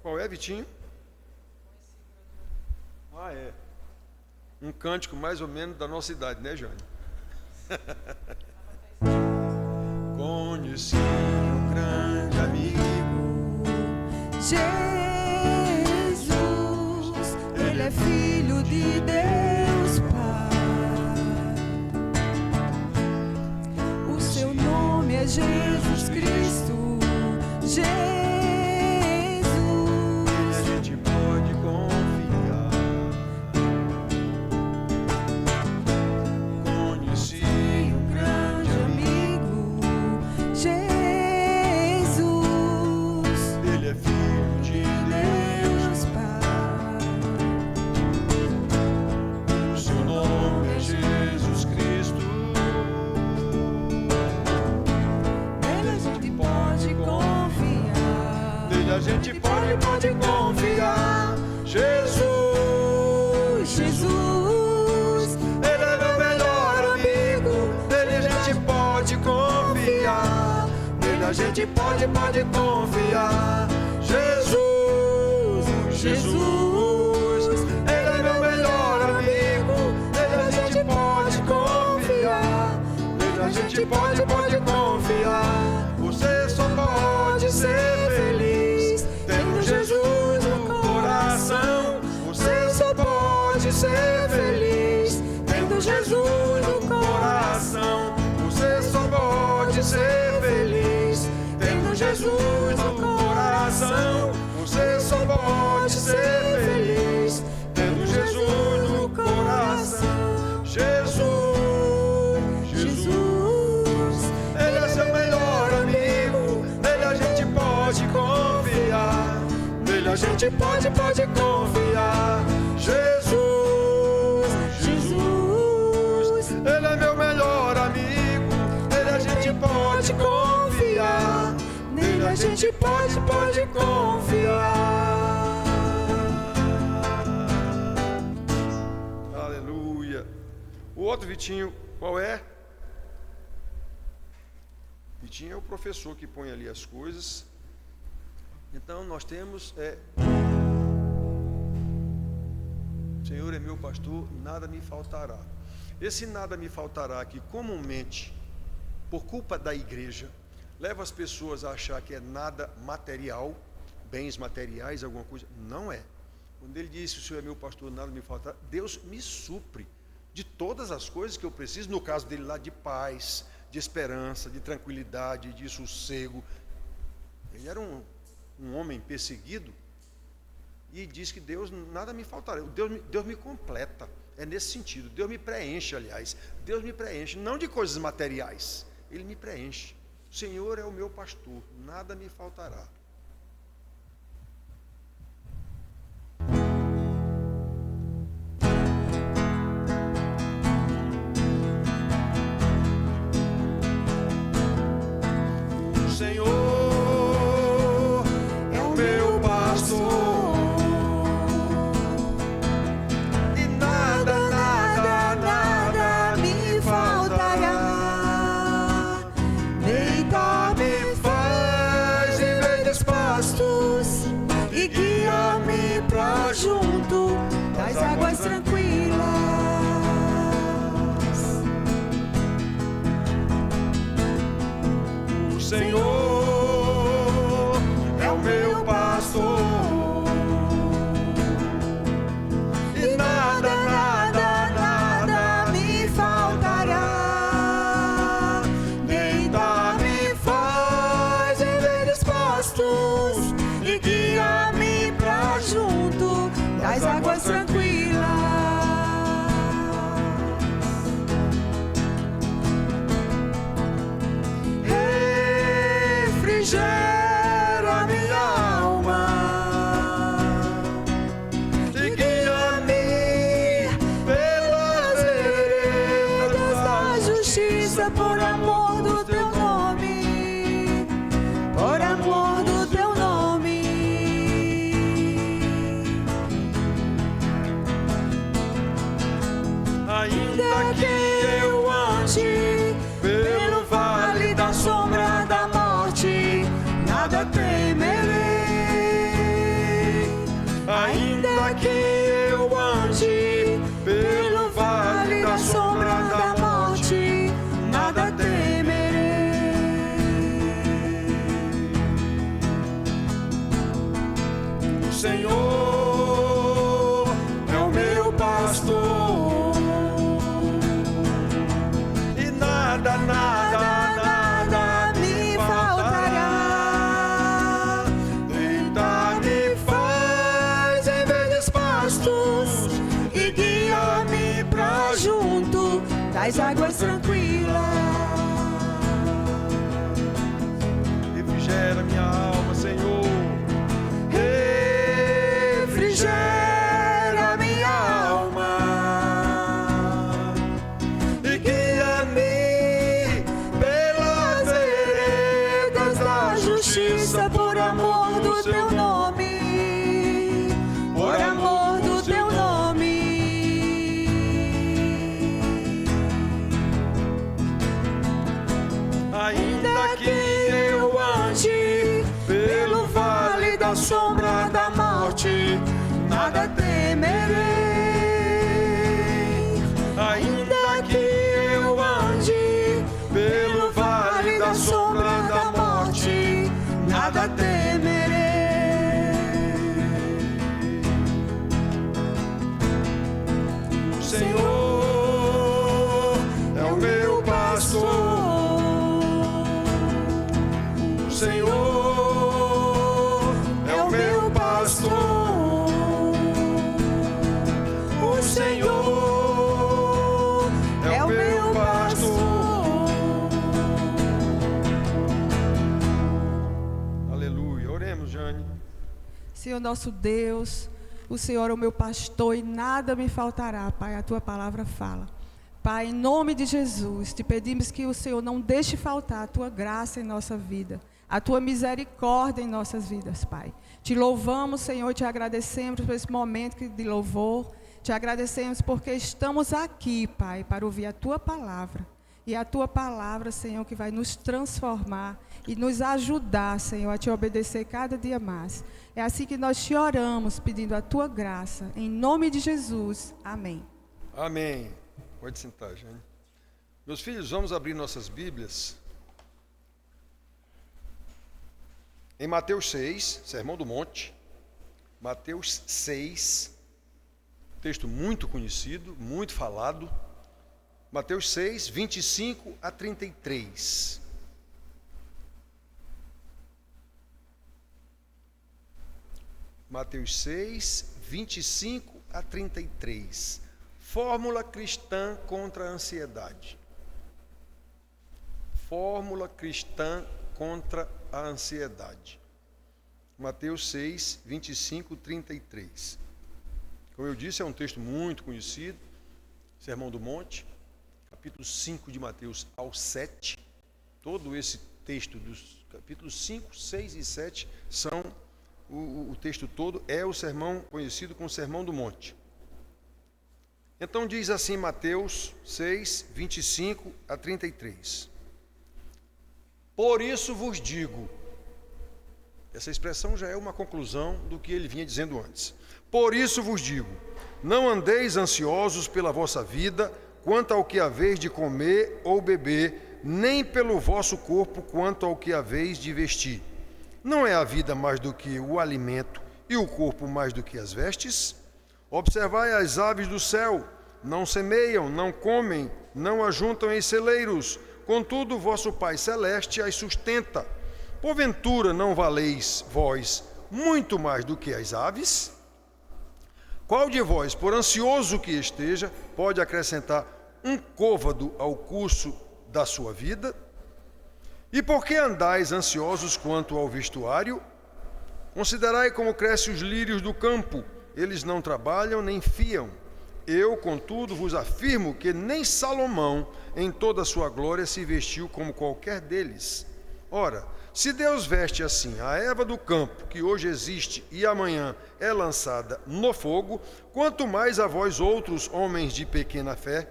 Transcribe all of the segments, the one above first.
Qual é, Vitinho? Ah, é. Um cântico mais ou menos da nossa idade, né, Jane? Conheci um grande amigo, Jesus, Ele é Filho de Deus Pai. O seu nome é Jesus Cristo. Jesus, a gente pode confiar. Conheci um grande amigo, Jesus, Ele é Filho de Deus Pai. O seu nome é Jesus Cristo. Nele a gente pode confiar. Nele a gente pode confiar. Jesus, Jesus, Ele é meu melhor amigo. Nele a gente pode confiar. Nele a gente pode confiar. Jesus, Jesus, Ele é meu melhor amigo. Nele a gente pode confiar. Nele a gente pode confiar. Você só pode ser feliz tendo Jesus no coração. Você só pode ser feliz tendo Jesus no coração. Você só pode ser feliz tendo Jesus no coração. Você só pode ser feliz tendo Jesus no coração. Jesus, Jesus, Ele é seu melhor amigo. Nele a gente pode confiar. Nele a gente pode confiar. Jesus, Jesus, Ele é meu melhor amigo. Nele a gente pode confiar. Nele a gente pode confiar. Aleluia. O outro Vitinho, qual é? Vitinho é o professor que põe ali as coisas. Então nós temos Senhor é meu pastor, nada me faltará. Esse nada me faltará que comumente, por culpa da igreja, leva as pessoas a achar que é nada material, bens materiais, alguma coisa. Não é. Quando ele disse, o Senhor é meu pastor, nada me faltará, Deus me supre de todas as coisas que eu preciso, no caso dele lá, de paz, de esperança, de tranquilidade, de sossego. Ele era um homem perseguido e diz que Deus, nada me faltará. Deus me completa. É nesse sentido. Deus me preenche, aliás. Deus me preenche, não de coisas materiais. Ele me preenche. O Senhor é o meu pastor, nada me faltará. O Senhor é o meu pastor, e nada me faltará. Deitar-me faz em verdes pastos e guia-me pra junto das águas tranquilas. O Senhor é o meu pastor, e nada me faltará. Deitar-me faz em verdes pastos e guia-me pra junto das águas tranquilas. Refrigera minha alma e guia-me pelas veredas da justiça, por amor do teu nome, por amor do teu nome. Ainda que eu ande pelo vale da sombra da morte, nada temerei, Senhor é o meu pastor, e nada, nada me faltará. Deitar-me faz em verdes pastos e guia-me pra junto das águas tranquilas. refrigera minha alma, Senhor. Refrigera minha alma E guia-me pelas veredas da justiça por amor do teu nome, por amor do teu nome. Ainda que eu ande pelo vale da sombra da morte, Nada temerei, ainda que eu ande pelo vale da sombra da morte, nada temerei. o Senhor é o meu pastor, o Senhor é o meu pastor, o Senhor é o meu pastor. Aleluia. Oremos, Jane. Senhor nosso Deus, o Senhor é o meu pastor e nada me faltará, Pai, a tua palavra fala. Pai, em nome de Jesus, te pedimos que o Senhor não deixe faltar a tua graça em nossa vida, a tua misericórdia em nossas vidas, Pai. Te louvamos, Senhor, te agradecemos por esse momento de louvor, te agradecemos porque estamos aqui, Pai, para ouvir a tua palavra. E a tua palavra, Senhor, que vai nos transformar e nos ajudar, Senhor, a te obedecer cada dia mais. É assim que nós te oramos, pedindo a tua graça. Em nome de Jesus. Amém. Amém. Pode sentar, Jane. Meus filhos, vamos abrir nossas Bíblias em Mateus 6, Sermão do Monte. Mateus 6, texto muito conhecido, muito falado. Mateus 6, 25 a 33. Mateus 6, 25 a 33. Fórmula cristã contra a ansiedade. Fórmula cristã contra a ansiedade. Mateus 6, 25, 33. Como eu disse, é um texto muito conhecido. Sermão do Monte, capítulo 5 de Mateus ao 7. Todo esse texto dos capítulos 5, 6 e 7 são o texto todo, é o sermão conhecido como Sermão do Monte. Então diz assim Mateus 6, 25 a 33. Por isso vos digo, essa expressão já é uma conclusão do que ele vinha dizendo antes. Por isso vos digo, não andeis ansiosos pela vossa vida, quanto ao que haveis de comer ou beber, nem pelo vosso corpo, quanto ao que haveis de vestir. Não é a vida mais do que o alimento e o corpo mais do que as vestes? Observai as aves do céu, não semeiam, não comem, não ajuntam em celeiros, contudo vosso Pai Celeste as sustenta. Porventura não valeis vós muito mais do que as aves? Qual de vós, por ansioso que esteja, pode acrescentar um côvado ao curso da sua vida? E por que andais ansiosos quanto ao vestuário? Considerai como crescem os lírios do campo, eles não trabalham nem fiam. Eu, contudo, vos afirmo que nem Salomão, em toda a sua glória, se vestiu como qualquer deles. Ora, se Deus veste assim a erva do campo, que hoje existe e amanhã é lançada no fogo, quanto mais a vós outros, homens de pequena fé?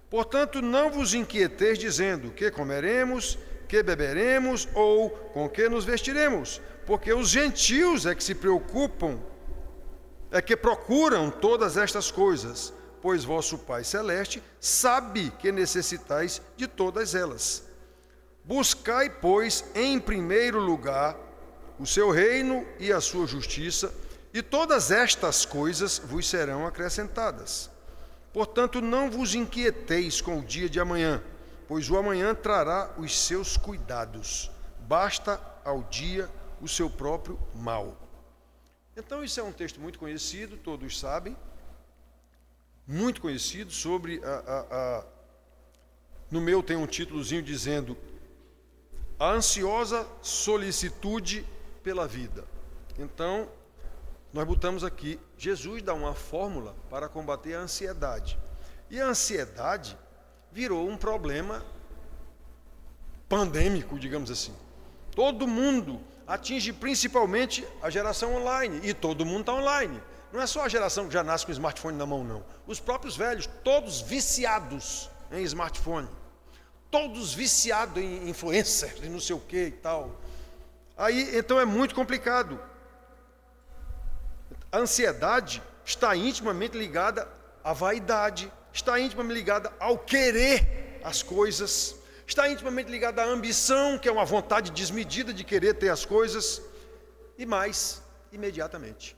Portanto, não vos inquieteis dizendo, que comeremos, que beberemos, ou com que nos vestiremos, porque os gentios é que se preocupam, é que procuram todas estas coisas, pois vosso Pai Celeste sabe que necessitais de todas elas. Buscai, pois, em primeiro lugar o seu reino e a sua justiça, e todas estas coisas vos serão acrescentadas. Portanto, não vos inquieteis com o dia de amanhã, pois o amanhã trará os seus cuidados. Basta ao dia o seu próprio mal. Então, isso é um texto muito conhecido, todos sabem, muito conhecido, sobre no meu tem um títulozinho dizendo a ansiosa solicitude pela vida. Então, nós botamos aqui, Jesus dá uma fórmula para combater a ansiedade. E a ansiedade virou um problema pandêmico, digamos assim. Todo mundo atinge principalmente a geração online, e todo mundo está online. Não é só a geração que já nasce com o smartphone na mão, não. Os próprios velhos, todos viciados em smartphone. Todos viciados em influencers, e não sei o que e tal. Aí, então é muito complicado. A ansiedade está intimamente ligada à vaidade, está intimamente ligada ao querer as coisas, está intimamente ligada à ambição, que é uma vontade desmedida de querer ter as coisas, e mais, imediatamente.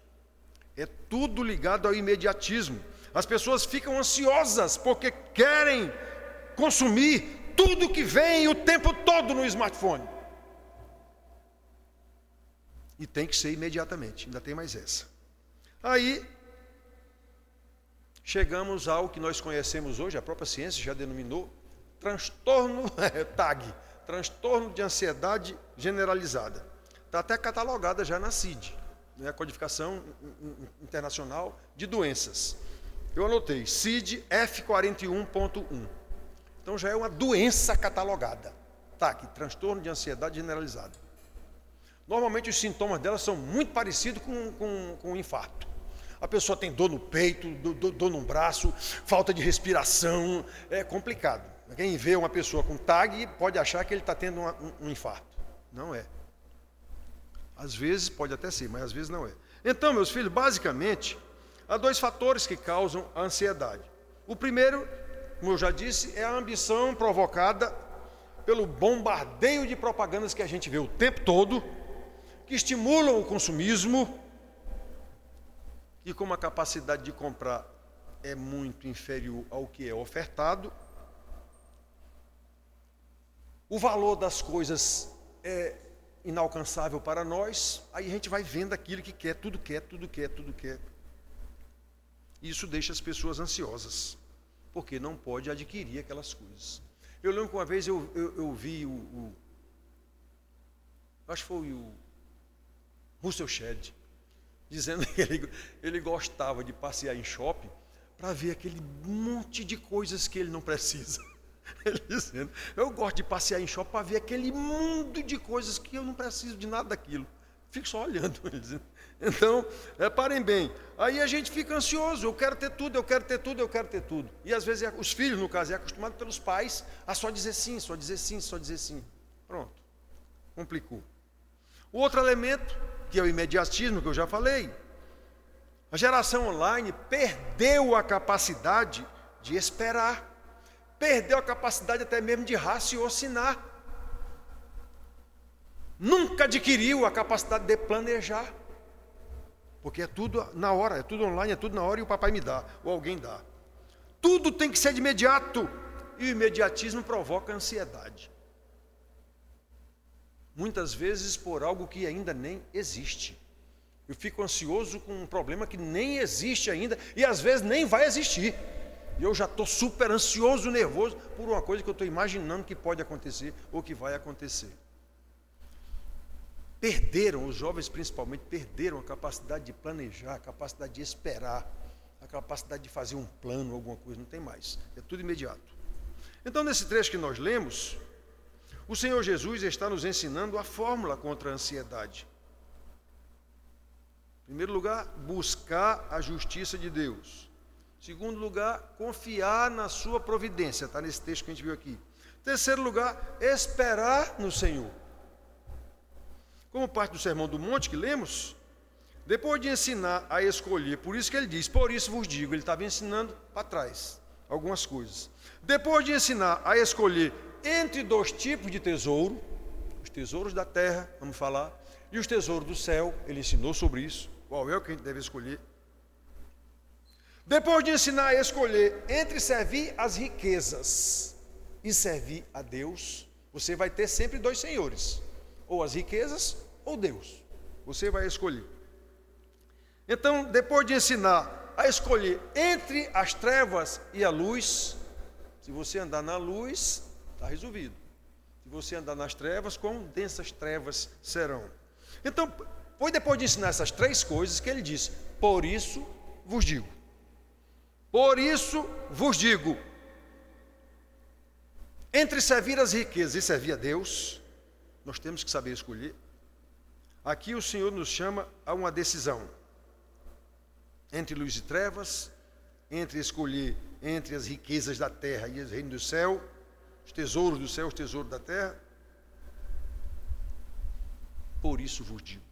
É tudo ligado ao imediatismo. As pessoas ficam ansiosas porque querem consumir tudo que vem o tempo todo no smartphone. E tem que ser imediatamente, ainda tem mais essa. Aí, chegamos ao que nós conhecemos hoje, a própria ciência já denominou, transtorno, TAG, transtorno de ansiedade generalizada. Está até catalogada já na CID, né, a Codificação Internacional de Doenças. Eu anotei, CID F41.1. Então já é uma doença catalogada. TAG, transtorno de ansiedade generalizada. Normalmente os sintomas dela são muito parecidos com um infarto. A pessoa tem dor no peito, dor no braço, falta de respiração, é complicado. Quem vê uma pessoa com TAG pode achar que ele está tendo um infarto. Não é. Às vezes pode até ser, mas às vezes não é. Então, meus filhos, basicamente, há dois fatores que causam a ansiedade. O primeiro, como eu já disse, é a ambição provocada pelo bombardeio de propagandas que a gente vê o tempo todo, que estimulam o consumismo, e como a capacidade de comprar é muito inferior ao que é ofertado, o valor das coisas é inalcançável para nós, aí a gente vai vendo aquilo que quer, tudo quer, tudo quer, tudo quer. Isso deixa as pessoas ansiosas, porque não pode adquirir aquelas coisas. Eu lembro que uma vez eu vi acho que foi o Russell Shedd, dizendo que ele gostava de passear em shopping para ver aquele monte de coisas que ele não precisa. Ele dizendo, eu gosto de passear em shopping para ver aquele mundo de coisas que eu não preciso de nada daquilo. Fico só olhando. Ele dizendo. Então, parem bem. Aí a gente fica ansioso, eu quero ter tudo, eu quero ter tudo, eu quero ter tudo. E às vezes os filhos, no caso, é acostumado pelos pais a só dizer sim, só dizer sim, só dizer sim. Pronto. Complicou. O outro elemento, que é o imediatismo, que eu já falei. A geração online perdeu a capacidade de esperar. Perdeu a capacidade até mesmo de raciocinar. Nunca adquiriu a capacidade de planejar. Porque é tudo na hora, é tudo online, é tudo na hora e o papai me dá, ou alguém dá. Tudo tem que ser de imediato. E o imediatismo provoca ansiedade. Muitas vezes por algo que ainda nem existe. Eu fico ansioso com um problema que nem existe ainda e às vezes nem vai existir. E eu já estou super ansioso, nervoso por uma coisa que eu estou imaginando que pode acontecer ou que vai acontecer. Perderam, os jovens principalmente, perderam a capacidade de planejar, a capacidade de esperar, a capacidade de fazer um plano, alguma coisa, não tem mais. É tudo imediato. Então, nesse trecho que nós lemos, o Senhor Jesus está nos ensinando a fórmula contra a ansiedade. Em primeiro lugar, buscar a justiça de Deus. Em segundo lugar, confiar na sua providência. Está nesse texto que a gente viu aqui. Em terceiro lugar, esperar no Senhor. Como parte do Sermão do Monte que lemos, depois de ensinar a escolher, por isso que ele diz, por isso vos digo, ele estava ensinando para trás algumas coisas. Depois de ensinar a escolher entre dois tipos de tesouro, os tesouros da terra, vamos falar, E os tesouros do céu, ele ensinou sobre isso, qual é o que a gente deve escolher. Depois de ensinar a escolher entre servir as riquezas e servir a Deus, você vai ter sempre dois senhores, ou as riquezas ou Deus. Você vai escolher. Então, depois de ensinar a escolher entre as trevas e a luz, se você andar na luz, está resolvido. Se você andar nas trevas, quão densas trevas serão. Então, foi depois de ensinar essas três coisas que ele disse: por isso vos digo. Por isso vos digo. Entre servir as riquezas e servir a Deus, nós temos que saber escolher. Aqui o Senhor nos chama a uma decisão. Entre luz e trevas, entre escolher entre as riquezas da terra e os reinos do céu, os tesouros do céu, os tesouros da terra. Por isso vos digo.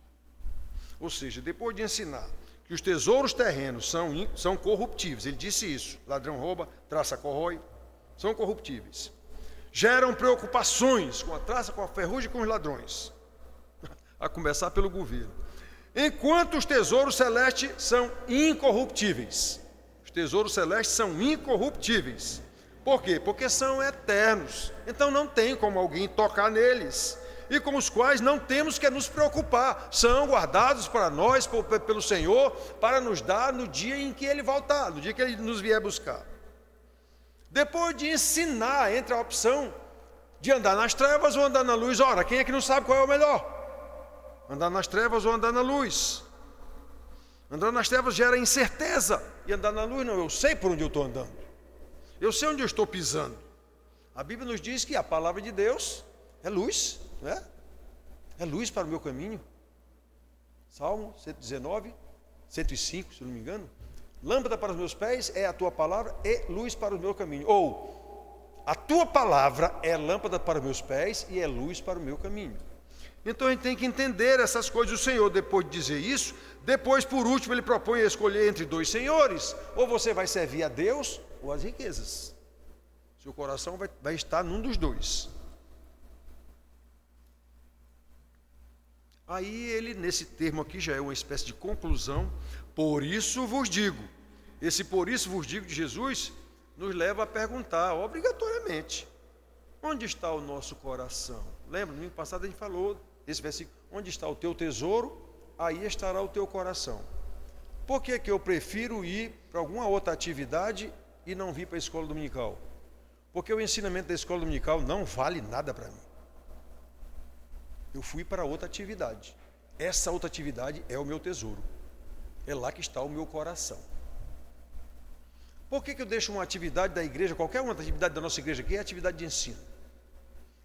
Ou seja, depois de ensinar que os tesouros terrenos são corruptíveis, ele disse isso: ladrão rouba, traça corrói, são corruptíveis. Geram preocupações com a traça, com a ferrugem e com os ladrões, a começar pelo governo. Enquanto os tesouros celestes são incorruptíveis. Os tesouros celestes são incorruptíveis. Por quê? Porque são eternos. Então não tem como alguém tocar neles. E com os quais não temos que nos preocupar. São guardados para nós, pelo Senhor, para nos dar no dia em que Ele voltar, no dia que Ele nos vier buscar. Depois de ensinar entre a opção de andar nas trevas ou andar na luz, ora, quem é que não sabe qual é o melhor? Andar nas trevas ou andar na luz? Andar nas trevas gera incerteza. E andar na luz, não, eu sei por onde eu estou andando. Eu sei onde eu estou pisando. A Bíblia nos diz que a palavra de Deus é luz, não é? É luz para o meu caminho. Salmo 119, 105, se não me engano. Lâmpada para os meus pés é a tua palavra e luz para o meu caminho. Ou, a tua palavra é lâmpada para os meus pés e é luz para o meu caminho. Então a gente tem que entender essas coisas. O Senhor, depois de dizer isso, depois, por último, Ele propõe a escolher entre dois senhores. Ou você vai servir a Deus ou as riquezas. Seu coração vai estar num dos dois. Aí ele, nesse termo aqui, já é uma espécie de conclusão. Por isso vos digo. Esse por isso vos digo de Jesus nos leva a perguntar, obrigatoriamente, onde está o nosso coração? Lembra, no domingo passado a gente falou esse versículo: onde está o teu tesouro, aí estará o teu coração. Por que que eu prefiro ir para alguma outra atividade e não vir para a escola dominical? Porque o ensinamento da escola dominical não vale nada para mim. Eu fui para outra atividade. Essa outra atividade é o meu tesouro. É lá que está o meu coração. Por que que eu deixo uma atividade da igreja, qualquer uma atividade da nossa igreja aqui, é atividade de ensino?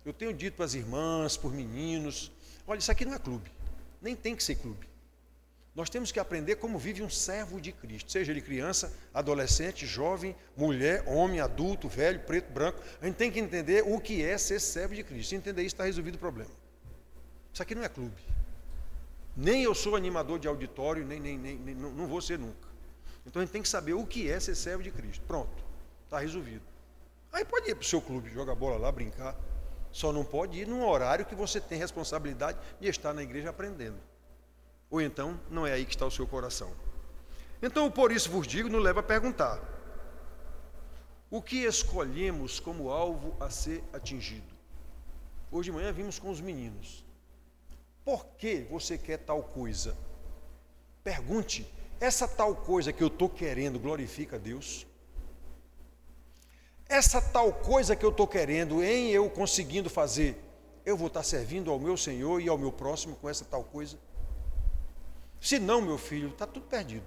Eu tenho dito para as irmãs, para os meninos: olha, isso aqui não é clube, nem tem que ser clube. Nós temos que aprender como vive um servo de Cristo, seja ele criança, adolescente, jovem, mulher, homem, adulto, velho, preto, branco. A gente tem que entender o que é ser servo de Cristo. Se entender isso, está resolvido o problema. Isso aqui não é clube. Nem eu sou animador de auditório, não vou ser nunca. Então a gente tem que saber o que é ser servo de Cristo. Pronto, está resolvido. Aí pode ir para o seu clube, jogar bola lá, brincar. Só não pode ir num horário que você tem responsabilidade de estar na igreja aprendendo. Ou então, não é aí que está o seu coração. Então, o por isso vos digo nos leva a perguntar: o que escolhemos como alvo a ser atingido? Hoje de manhã vimos com os meninos. Por que você quer tal coisa? Pergunte: essa tal coisa que eu estou querendo glorifica a Deus? Essa tal coisa que eu estou querendo, em eu conseguindo fazer, eu vou estar servindo ao meu Senhor e ao meu próximo com essa tal coisa? Se não, meu filho, está tudo perdido.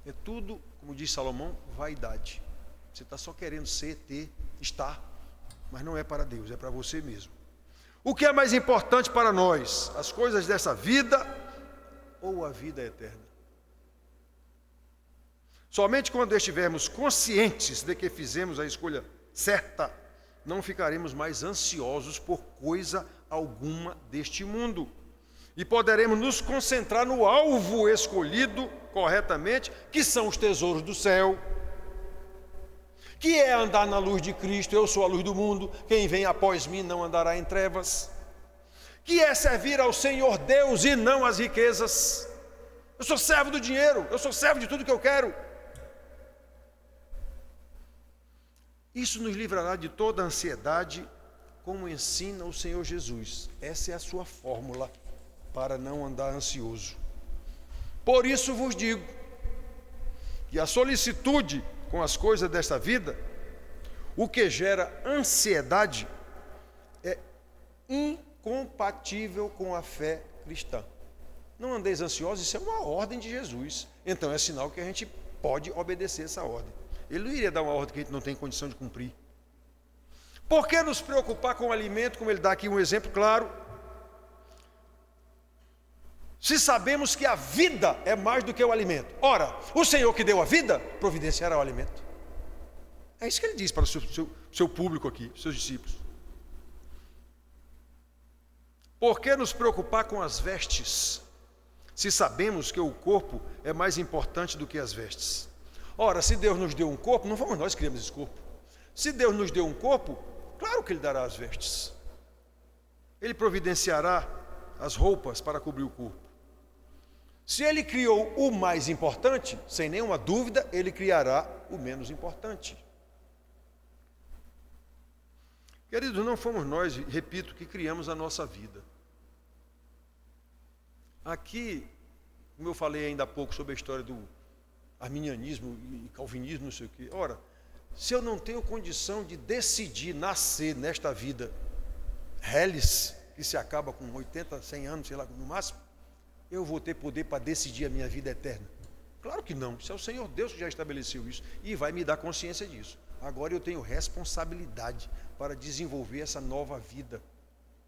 É tudo, como diz Salomão, vaidade. Você está só querendo ser, ter, estar, mas não é para Deus, é para você mesmo. O que é mais importante para nós? As coisas dessa vida ou a vida eterna? Somente quando estivermos conscientes de que fizemos a escolha certa, não ficaremos mais ansiosos por coisa alguma deste mundo. E poderemos nos concentrar no alvo escolhido corretamente, que são os tesouros do céu, que é andar na luz de Cristo. Eu sou a luz do mundo, quem vem após mim não andará em trevas. que é servir ao Senhor Deus e não às riquezas. Eu sou servo do dinheiro, eu sou servo de tudo que eu quero. Isso nos livrará de toda ansiedade, como ensina o Senhor Jesus. Essa é a sua fórmula para não andar ansioso. Por isso vos digo que a solicitude com as coisas desta vida, o que gera ansiedade, é incompatível com a fé cristã. Não andeis ansiosos, isso é uma ordem de Jesus. Então é sinal que a gente pode obedecer essa ordem. Ele não iria dar uma ordem que a gente não tem condição de cumprir. Por que nos preocupar com o alimento, como ele dá aqui um exemplo claro? Se sabemos que a vida é mais do que o alimento. Ora, o Senhor que deu a vida, providenciará o alimento. É isso que ele diz para o seu público aqui, seus discípulos. Por que nos preocupar com as vestes, se sabemos que o corpo é mais importante do que as vestes? Ora, se Deus nos deu um corpo, não fomos nós que criamos esse corpo. Se Deus nos deu um corpo, claro que Ele dará as vestes. Ele providenciará as roupas para cobrir o corpo. Se Ele criou o mais importante, sem nenhuma dúvida, Ele criará o menos importante. Queridos, não fomos nós, repito, que criamos a nossa vida. Aqui, como eu falei ainda há pouco sobre a história do arminianismo e calvinismo, não sei o quê. Ora, se eu não tenho condição de decidir nascer nesta vida reles, que se acaba com 80, 100 anos, sei lá, no máximo, eu vou ter poder para decidir a minha vida eterna? Claro que não. Isso é o Senhor Deus que já estabeleceu isso e vai me dar consciência disso. Agora eu tenho responsabilidade para desenvolver essa nova vida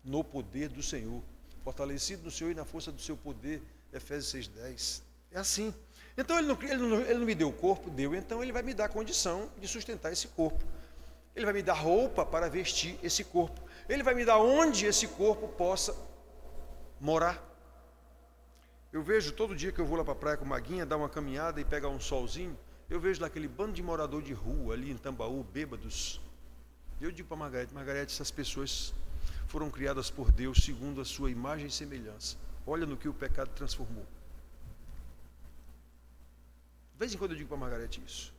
no poder do Senhor, fortalecido no Senhor e na força do seu poder, Efésios 6:10. É assim. Então ele não me deu o corpo, deu, então ele vai me dar a condição de sustentar esse corpo. Ele vai me dar roupa para vestir esse corpo. Ele vai me dar onde esse corpo possa morar. Eu vejo todo dia que eu vou lá para a praia com Maguinha, dar uma caminhada e pegar um solzinho, eu vejo lá aquele bando de morador de rua ali em Tambaú, bêbados. Eu digo para Margarete, essas pessoas foram criadas por Deus segundo a sua imagem e semelhança. Olha no que o pecado transformou. De vez em quando eu digo para Margarete isso.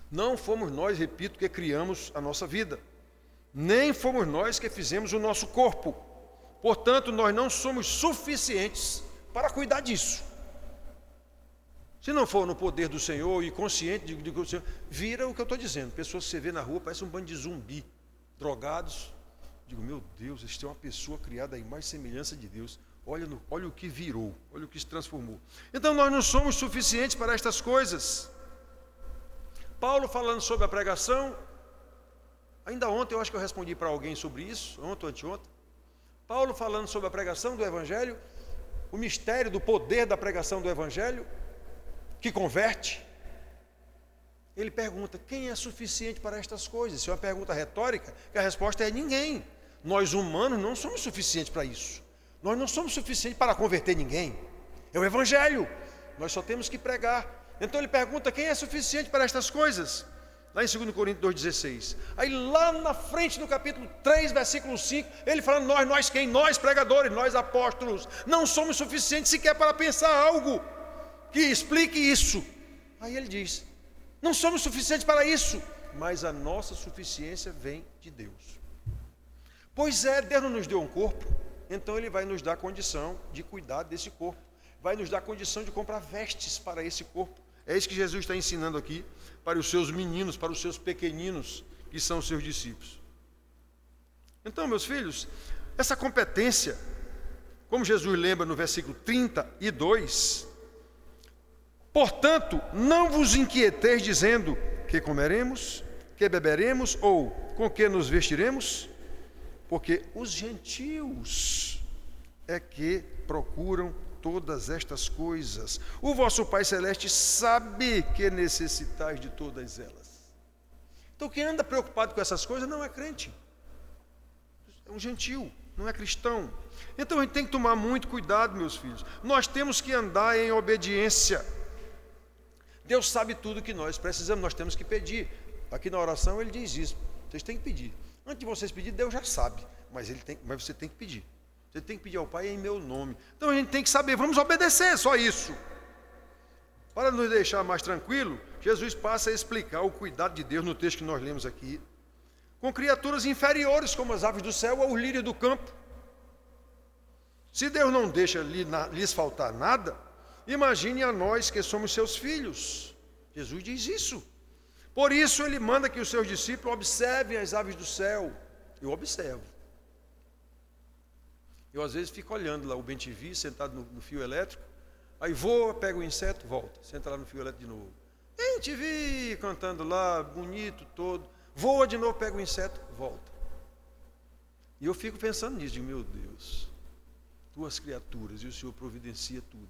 Não fomos nós, repito, que criamos a nossa vida. Nem fomos nós que fizemos o nosso corpo. Portanto, nós não somos suficientes para cuidar disso. Se não for no poder do Senhor e consciente de que o Senhor, vira o que eu estou dizendo. Pessoas que você vê na rua, parece um bando de zumbi, drogados. Digo, meu Deus, este é uma pessoa criada à imagem e semelhança de Deus. Olha o que virou, olha o que se transformou. Então nós não somos suficientes para estas coisas. Paulo falando sobre a pregação, ainda ontem eu acho que eu respondi para alguém sobre isso, ontem ou anteontem. Paulo falando sobre a pregação do Evangelho, o mistério do poder da pregação do Evangelho, que converte. Ele pergunta, quem é suficiente para estas coisas? Isso é uma pergunta retórica, que a resposta é ninguém. Nós humanos não somos suficientes para isso. Nós não somos suficientes para converter ninguém. É o Evangelho. Nós só temos que pregar. Então ele pergunta, quem é suficiente para estas coisas? Lá em 2 Coríntios 2,16. Aí lá na frente, no capítulo 3, versículo 5, ele falando, nós quem? Nós pregadores, nós apóstolos, não somos suficientes sequer para pensar algo que explique isso. Aí ele diz, não somos suficientes para isso, mas a nossa suficiência vem de Deus. Pois é, Deus não nos deu um corpo, então Ele vai nos dar condição de cuidar desse corpo, vai nos dar condição de comprar vestes para esse corpo. É isso que Jesus está ensinando aqui para os seus meninos, para os seus pequeninos, que são os seus discípulos. Então, meus filhos, essa competência, como Jesus lembra no versículo 32, portanto, não vos inquieteis dizendo que comeremos, que beberemos ou com que nos vestiremos, porque os gentios é que procuram todas estas coisas. O vosso Pai Celeste sabe que necessitais de todas elas. Então quem anda preocupado com essas coisas não é crente. É um gentio, não é cristão. Então a gente tem que tomar muito cuidado, meus filhos. Nós temos que andar em obediência. Deus sabe tudo que nós precisamos, nós temos que pedir. Aqui na oração ele diz isso. Vocês têm que pedir. Antes de vocês pedirem, Deus já sabe, mas você tem que pedir. Você tem que pedir ao Pai em meu nome. Então a gente tem que saber, vamos obedecer, só isso. Para nos deixar mais tranquilo, Jesus passa a explicar o cuidado de Deus no texto que nós lemos aqui, com criaturas inferiores como as aves do céu ou os lírios do campo. Se Deus não deixa lhes faltar nada, imagine a nós que somos seus filhos. Jesus diz isso. Por isso ele manda que os seus discípulos observem as aves do céu. Eu observo. Eu às vezes fico olhando lá o bem-te-vi sentado no fio elétrico, aí voa, pega o inseto, volta, senta lá no fio elétrico de novo. Bem-te-vi cantando lá, bonito todo, voa de novo, pega o inseto, volta. E eu fico pensando nisso, digo, meu Deus, tuas criaturas, e o Senhor providencia tudo.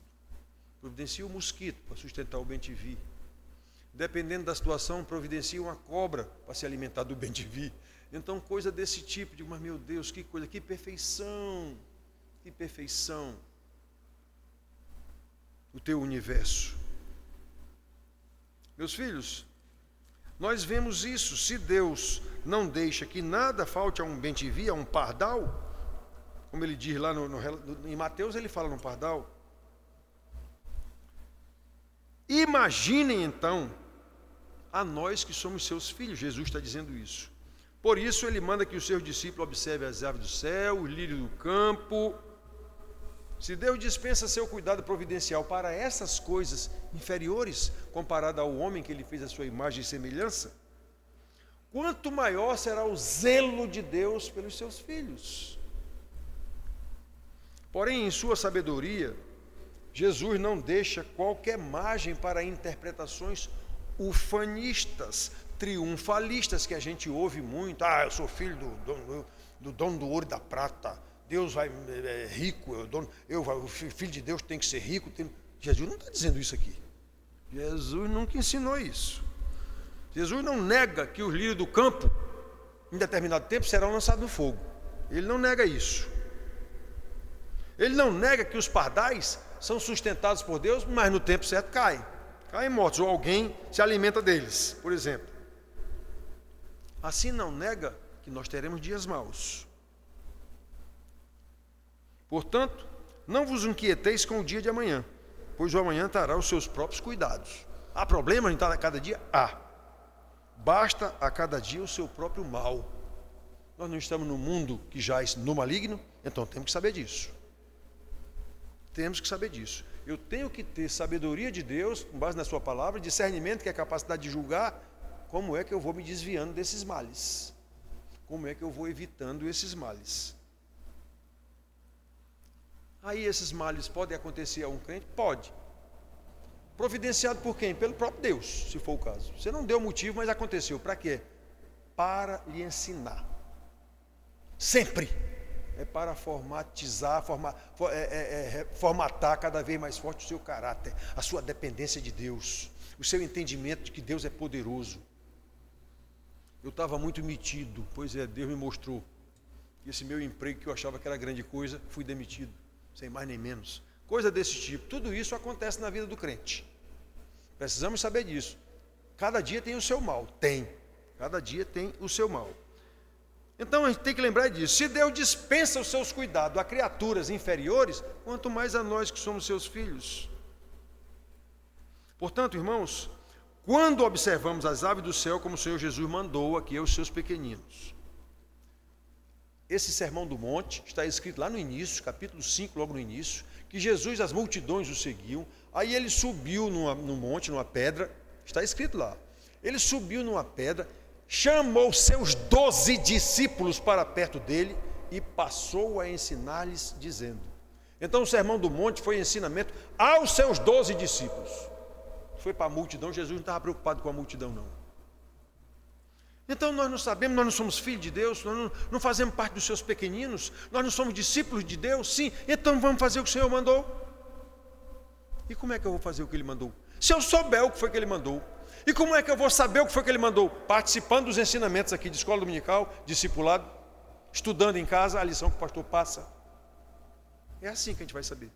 Providencia o mosquito para sustentar o bem-te-vi. Dependendo da situação, providencia uma cobra para se alimentar do bem-te-vi. Então, coisa desse tipo, digo, mas meu Deus, que coisa, que perfeição, que perfeição. O teu universo. Meus filhos, nós vemos isso. Se Deus não deixa que nada falte a um bem-te-vi, a um pardal, como ele diz lá em Mateus, ele fala no pardal. Imaginem então a nós que somos seus filhos, Jesus está dizendo isso. Por isso ele manda que os seus discípulos observem as aves do céu, os lírios do campo. Se Deus dispensa seu cuidado providencial para essas coisas inferiores, comparado ao homem que ele fez a sua imagem e semelhança, quanto maior será o zelo de Deus pelos seus filhos. Porém, em sua sabedoria, Jesus não deixa qualquer margem para interpretações ufanistas, triunfalistas, que a gente ouve muito. Eu sou filho do dono do ouro e da prata, Deus é rico, o filho de Deus tem que ser rico. Jesus não está dizendo isso aqui. Jesus nunca ensinou isso. Jesus não nega que os lírios do campo, em determinado tempo, serão lançados no fogo. Ele não nega isso. Ele não nega que os pardais são sustentados por Deus, mas no tempo certo caem mortos, ou alguém se alimenta deles, por exemplo. Assim não nega que nós teremos dias maus. Portanto, não vos inquieteis com o dia de amanhã, pois o amanhã trará os seus próprios cuidados. Há problema em a cada dia? Há. Basta a cada dia o seu próprio mal. Nós não estamos no mundo que jaz no maligno, então temos que saber disso. Temos que saber disso. Eu tenho que ter sabedoria de Deus, com base na sua palavra, discernimento, que é a capacidade de julgar como é que eu vou me desviando desses males. Como é que eu vou evitando esses males. Aí esses males podem acontecer a um crente? Pode. Providenciado por quem? Pelo próprio Deus, se for o caso. Você não deu motivo, mas aconteceu. Para quê? Para lhe ensinar. Sempre. É para formatar cada vez mais forte o seu caráter, a sua dependência de Deus, o seu entendimento de que Deus é poderoso. Eu estava muito metido, pois é, Deus me mostrou que esse meu emprego que eu achava que era grande coisa, fui demitido, sem mais nem menos. Coisa desse tipo. Tudo isso acontece na vida do crente. Precisamos saber disso. Cada dia tem o seu mal. Cada dia tem o seu mal. Então a gente tem que lembrar disso. Se Deus dispensa os seus cuidados a criaturas inferiores, quanto mais a nós que somos seus filhos. Portanto, irmãos, quando observamos as aves do céu, como o Senhor Jesus mandou aqui aos seus pequeninos. Esse sermão do monte está escrito lá no início, capítulo 5, logo no início, que Jesus, as multidões o seguiam, aí ele subiu no monte, numa pedra, está escrito lá. Ele subiu numa pedra, chamou seus 12 discípulos para perto dele e passou a ensinar-lhes, dizendo. Então o sermão do monte foi ensinamento aos seus 12 discípulos. Foi para a multidão. Jesus não estava preocupado com a multidão, não. Então nós não sabemos, nós não somos filhos de Deus, nós não fazemos parte dos seus pequeninos, nós não somos discípulos de Deus, sim, então vamos fazer o que o Senhor mandou. E como é que eu vou fazer o que Ele mandou? Se eu souber o que foi que Ele mandou. E como é que eu vou saber o que foi que Ele mandou? Participando dos ensinamentos aqui de escola dominical, discipulado, estudando em casa a lição que o pastor passa. É assim que a gente vai saber.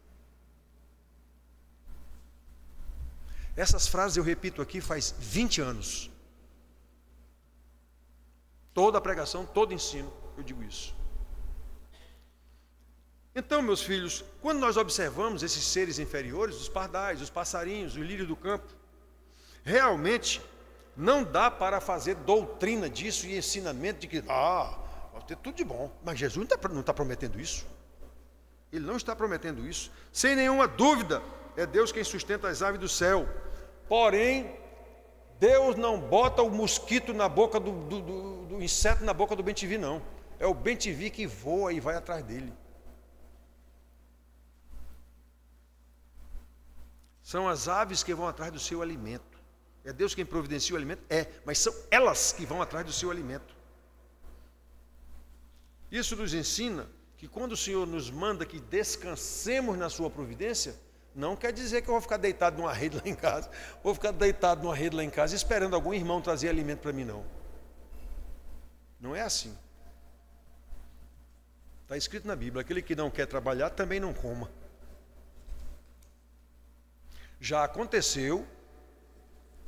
Essas frases eu repito aqui faz 20 anos. Toda pregação, todo ensino, eu digo isso. Então, meus filhos, quando nós observamos esses seres inferiores, os pardais, os passarinhos, o lírio do campo, realmente não dá para fazer doutrina disso e ensinamento de que, vai ter tudo de bom. Mas Jesus não está prometendo isso. Ele não está prometendo isso. Sem nenhuma dúvida, é Deus quem sustenta as aves do céu. Porém, Deus não bota o mosquito na boca do inseto na boca do bem-te-vi, não. É o bem-te-vi que voa e vai atrás dele. São as aves que vão atrás do seu alimento. É Deus quem providencia o alimento? Mas são elas que vão atrás do seu alimento. Isso nos ensina que quando o Senhor nos manda que descansemos na sua providência, não quer dizer que eu vou ficar deitado numa rede lá em casa, vou ficar deitado numa rede lá em casa esperando algum irmão trazer alimento para mim, não. Não é assim. Está escrito na Bíblia, aquele que não quer trabalhar também não coma. Já aconteceu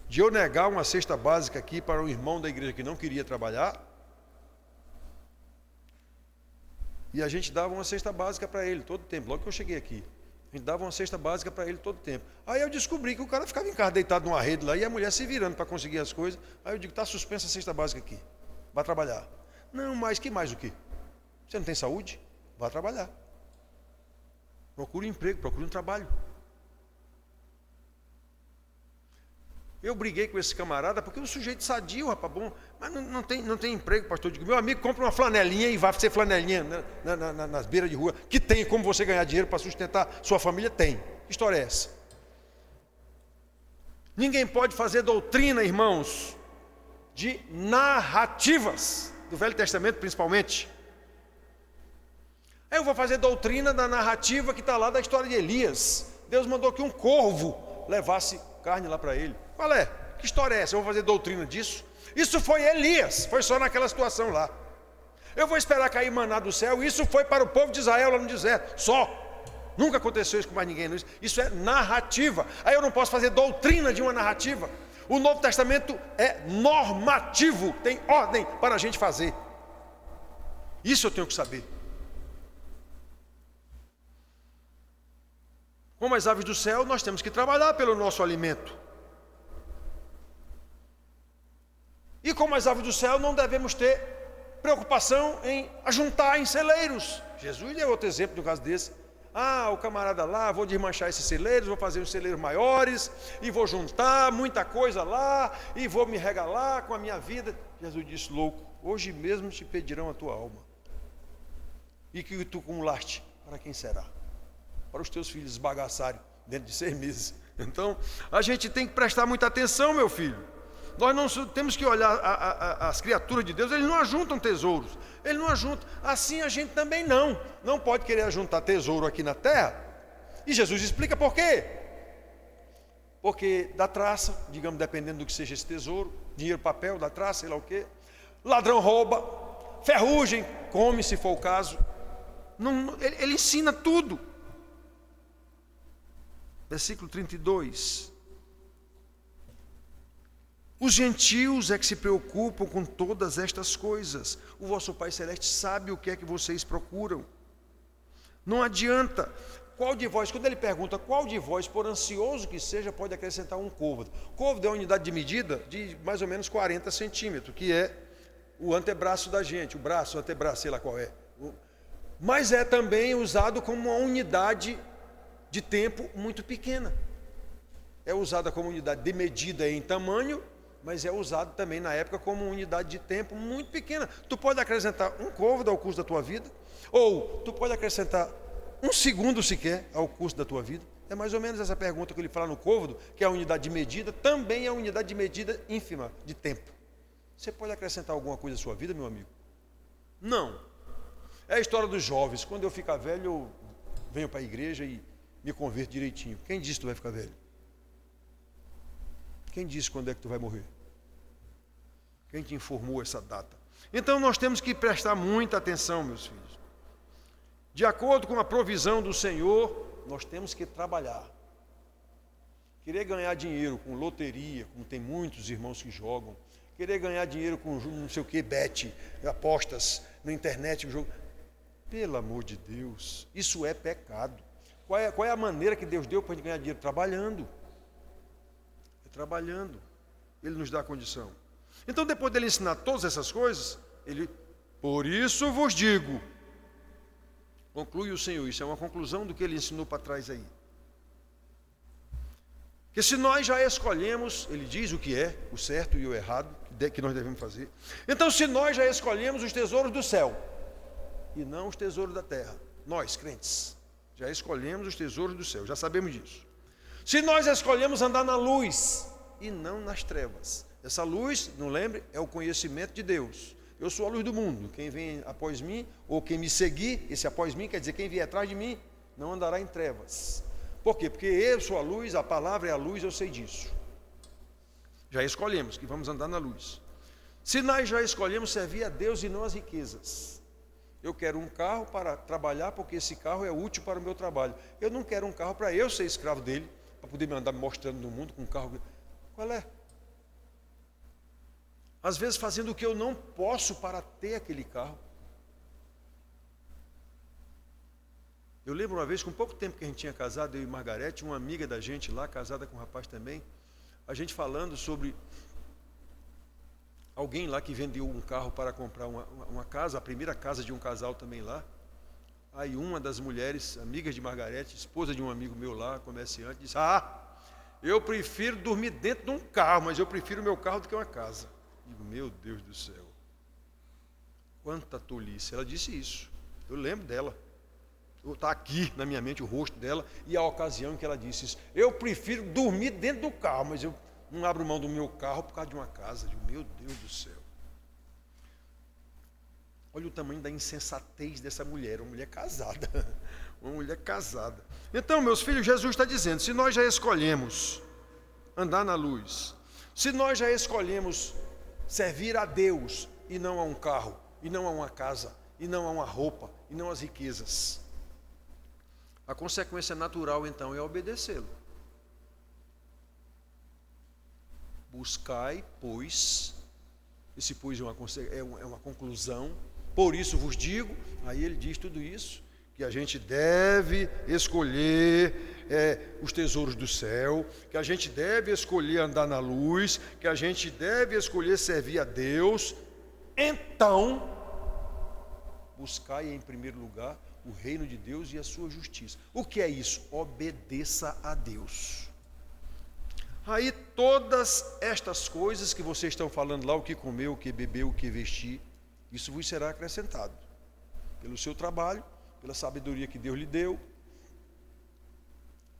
de eu negar uma cesta básica aqui para um irmão da igreja que não queria trabalhar, e a gente dava uma cesta básica para ele todo o tempo, logo que eu cheguei aqui. A gente dava uma cesta básica para ele todo o tempo. Aí eu descobri que o cara ficava em casa deitado numa rede lá e a mulher se virando para conseguir as coisas. Aí eu digo, está suspensa a cesta básica aqui, vai trabalhar. Não, mas que mais o quê? Você não tem saúde? Vá trabalhar. Procure um emprego, procure um trabalho. Eu briguei com esse camarada porque o sujeito sadio, rapaz, bom, mas não tem emprego, pastor. Eu digo, meu amigo, compra uma flanelinha e vai ser flanelinha nas beiras de rua, que tem como você ganhar dinheiro para sustentar sua família, tem. Que história é essa? Ninguém pode fazer doutrina, irmãos, de narrativas, do Velho Testamento principalmente. Eu vou fazer doutrina da narrativa que está lá da história de Elias. Deus mandou que um corvo levasse carne lá para ele. Qual é? Que história é essa? Eu vou fazer doutrina disso? Isso foi Elias, foi só naquela situação lá. Eu vou esperar cair maná do céu. Isso foi para o povo de Israel lá no deserto, só. Nunca aconteceu isso com mais ninguém. Isso é narrativa. Aí eu não posso fazer doutrina de uma narrativa. O Novo Testamento é normativo, tem ordem para a gente fazer. Isso eu tenho que saber. Como as aves do céu, nós temos que trabalhar pelo nosso alimento. E como as aves do céu, não devemos ter preocupação em ajuntar em celeiros. Jesus deu outro exemplo no caso desse. O camarada lá, vou desmanchar esses celeiros, vou fazer uns celeiros maiores, e vou juntar muita coisa lá, e vou me regalar com a minha vida. Jesus disse, louco, hoje mesmo te pedirão a tua alma. E que tu acumulaste, para quem será? Para os teus filhos esbagaçarem dentro de 6 meses. Então, a gente tem que prestar muita atenção, meu filho. Nós não temos que olhar as criaturas de Deus, eles não ajuntam tesouros. Eles não ajuntam. Assim a gente também não pode querer ajuntar tesouro aqui na terra. E Jesus explica por quê. Porque da traça, digamos, dependendo do que seja esse tesouro, dinheiro, papel, da traça, sei lá o quê. Ladrão rouba, ferrugem come, se for o caso. Ele ensina tudo. Versículo 32. Os gentios é que se preocupam com todas estas coisas. O vosso Pai Celeste sabe o que é que vocês procuram. Não adianta. Qual de vós, quando ele pergunta, qual de vós, por ansioso que seja, pode acrescentar um côvado? Côvado é uma unidade de medida de mais ou menos 40 centímetros, que é o antebraço da gente, o braço, o antebraço, sei lá qual é. Mas é também usado como uma unidade de tempo muito pequena. É usada como unidade de medida em tamanho, mas é usado também na época como unidade de tempo muito pequena. Tu pode acrescentar um côvado ao curso da tua vida, ou tu pode acrescentar 1 segundo sequer ao curso da tua vida. É mais ou menos essa pergunta que ele fala no côvado, que é a unidade de medida, também é a unidade de medida ínfima de tempo. Você pode acrescentar alguma coisa à sua vida, meu amigo? Não. É a história dos jovens. Quando eu ficar velho, eu venho para a igreja e me converto direitinho. Quem disse que tu vai ficar velho? Quem disse quando é que tu vai morrer? Quem te informou essa data? Então nós temos que prestar muita atenção, meus filhos. De acordo com a provisão do Senhor, nós temos que trabalhar. Querer ganhar dinheiro com loteria, como tem muitos irmãos que jogam, querer ganhar dinheiro com não sei o que, bet, apostas na internet, jogo. Pelo amor de Deus, isso é pecado. Qual é a maneira que Deus deu para a gente ganhar dinheiro? Trabalhando. É trabalhando. Ele nos dá a condição. Então, depois dele ensinar todas essas coisas, ele, por isso vos digo, conclui o Senhor, isso é uma conclusão do que ele ensinou para trás aí. Que se nós já escolhemos, ele diz o que é, o certo e o errado, que nós devemos fazer. Então, se nós já escolhemos os tesouros do céu, e não os tesouros da terra, nós, crentes, já escolhemos os tesouros do céu, já sabemos disso. Se nós escolhemos andar na luz, e não nas trevas. Essa luz, não lembre, é o conhecimento de Deus. Eu sou a luz do mundo, quem vem após mim, ou quem me seguir, esse após mim, quer dizer, quem vier atrás de mim, não andará em trevas. Por quê? Porque eu sou a luz, a palavra é a luz, eu sei disso. Já escolhemos que vamos andar na luz. Se nós já escolhemos servir a Deus e não as riquezas. Eu quero um carro para trabalhar, porque esse carro é útil para o meu trabalho. Eu não quero um carro para eu ser escravo dele, para poder me andar mostrando no mundo com um carro. Qual é? Às vezes fazendo o que eu não posso para ter aquele carro. Eu lembro uma vez, com pouco tempo que a gente tinha casado, eu e Margarete, uma amiga da gente lá, casada com um rapaz também, a gente falando sobre alguém lá que vendeu um carro para comprar uma casa, a primeira casa de um casal também lá. Aí uma das mulheres, amigas de Margarete, esposa de um amigo meu lá, comerciante, disse, eu prefiro dormir dentro de um carro, mas eu prefiro o meu carro do que uma casa. Digo, meu Deus do céu, quanta tolice. Ela disse isso, eu lembro dela. Está aqui na minha mente o rosto dela e a ocasião em que ela disse isso. Eu prefiro dormir dentro do carro, mas eu não abro mão do meu carro por causa de uma casa. Digo, meu Deus do céu. Olha o tamanho da insensatez dessa mulher, uma mulher casada. Uma mulher casada. Então, meus filhos, Jesus está dizendo, se nós já escolhemos andar na luz, se nós já escolhemos servir a Deus e não a um carro, e não a uma casa, e não a uma roupa, e não às riquezas, a consequência natural, então, é obedecê-lo. Buscai, pois, esse pois é uma conclusão, por isso vos digo, aí ele diz tudo isso, que a gente deve escolher os tesouros do céu, que a gente deve escolher andar na luz, que a gente deve escolher servir a Deus. Então, buscai em primeiro lugar o reino de Deus e a sua justiça. O que é isso? Obedeça a Deus. Aí todas estas coisas que vocês estão falando lá, o que comer, o que beber, o que vestir, isso vos será acrescentado. Pelo seu trabalho, pela sabedoria que Deus lhe deu,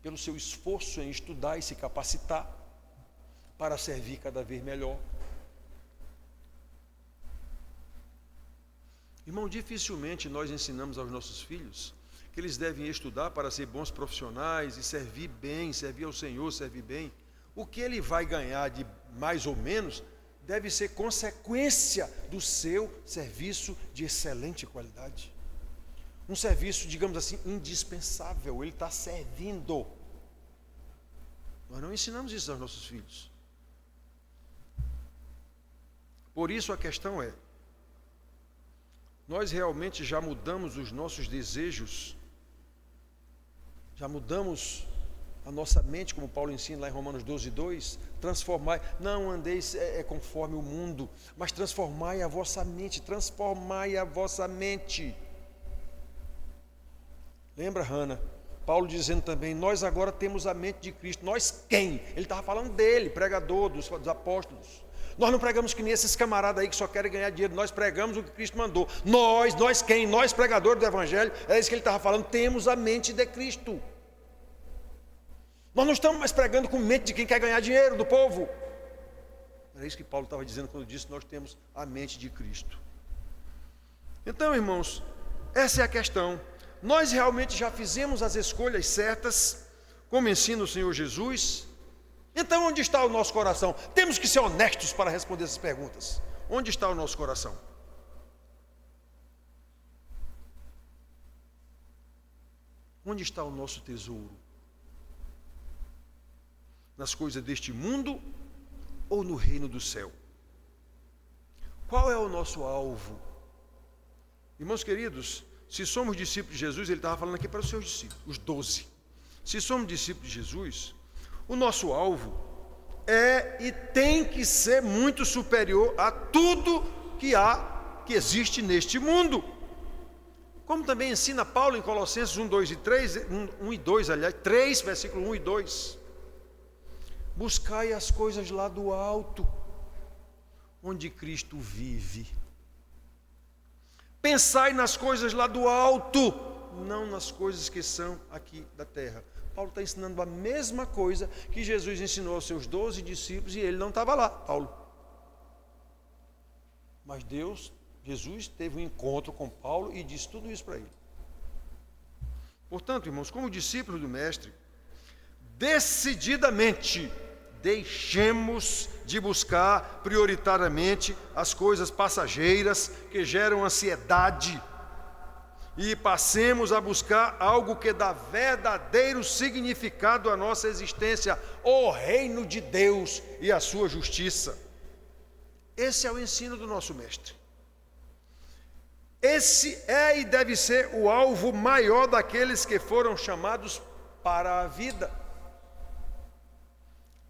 pelo seu esforço em estudar e se capacitar para servir cada vez melhor. Irmão, dificilmente nós ensinamos aos nossos filhos que eles devem estudar para ser bons profissionais e servir bem, servir ao Senhor, servir bem. O que ele vai ganhar de mais ou menos deve ser consequência do seu serviço de excelente qualidade. Um serviço, digamos assim, indispensável, ele está servindo. Nós não ensinamos isso aos nossos filhos. Por isso a questão é, nós realmente já mudamos os nossos desejos, já mudamos a nossa mente, como Paulo ensina lá em Romanos 12:2, transformai, não andeis conforme o mundo, mas transformai a vossa mente, Lembra, Hannah? Paulo dizendo também, nós agora temos a mente de Cristo. Nós quem? Ele estava falando dele, pregador, dos apóstolos. Nós não pregamos que nem esses camaradas aí que só querem ganhar dinheiro, nós pregamos o que Cristo mandou. Nós quem? Nós pregadores do Evangelho, é isso que ele estava falando, temos a mente de Cristo. Nós não estamos mais pregando com mente de quem quer ganhar dinheiro, do povo. Era isso que Paulo estava dizendo quando disse, nós temos a mente de Cristo. Então, irmãos, essa é a questão. Nós realmente já fizemos as escolhas certas, como ensina o Senhor Jesus? Então, onde está o nosso coração? Temos que ser honestos para responder essas perguntas. Onde está o nosso coração? Onde está o nosso tesouro? Nas coisas deste mundo ou no reino do céu? Qual é o nosso alvo? Irmãos queridos, se somos discípulos de Jesus, ele estava falando aqui para os seus discípulos, os 12. Se somos discípulos de Jesus, o nosso alvo é e tem que ser muito superior a tudo que existe neste mundo. Como também ensina Paulo em Colossenses 1, 2 e 3, 1 e 2, aliás, 3, versículo 1 e 2. Buscai as coisas lá do alto, onde Cristo vive. Pensai nas coisas lá do alto, não nas coisas que são aqui da terra. Paulo está ensinando a mesma coisa que Jesus ensinou aos seus 12 discípulos e ele não estava lá, Paulo. Mas Jesus teve um encontro com Paulo e disse tudo isso para ele. Portanto, irmãos, como discípulos do Mestre, decididamente deixemos de buscar prioritariamente as coisas passageiras que geram ansiedade e passemos a buscar algo que dá verdadeiro significado à nossa existência, o reino de Deus e a sua justiça. Esse é o ensino do nosso Mestre. Esse é e deve ser o alvo maior daqueles que foram chamados para a vida.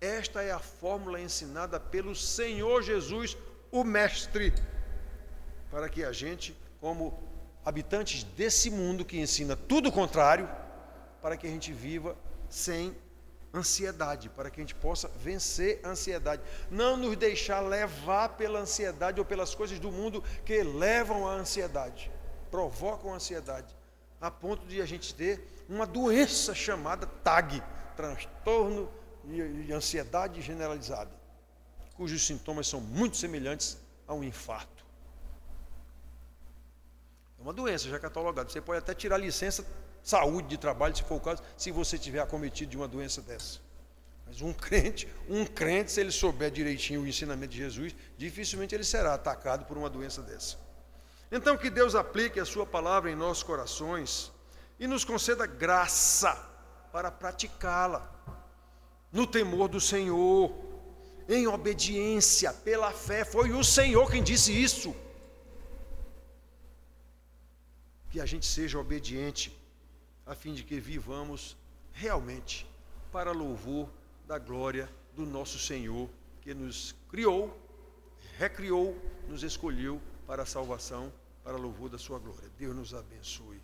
Esta é a fórmula ensinada pelo Senhor Jesus, o Mestre, para que a gente, como habitantes desse mundo que ensina tudo o contrário, para que a gente viva sem ansiedade, para que a gente possa vencer a ansiedade. Não nos deixar levar pela ansiedade ou pelas coisas do mundo que levam à ansiedade, provocam a ansiedade, a ponto de a gente ter uma doença chamada TAG, transtorno e ansiedade generalizada, cujos sintomas são muito semelhantes a um infarto. É uma doença já catalogada. Você pode até tirar licença saúde de trabalho, se for o caso, se você tiver acometido de uma doença dessa. Mas um crente, se ele souber direitinho o ensinamento de Jesus, dificilmente ele será atacado por uma doença dessa. Então, que Deus aplique a sua palavra em nossos corações e nos conceda graça para praticá-la no temor do Senhor, em obediência, pela fé. Foi o Senhor quem disse isso. Que a gente seja obediente, a fim de que vivamos realmente para louvor da glória do nosso Senhor, que nos criou, recriou, nos escolheu para a salvação, para louvor da sua glória. Deus nos abençoe.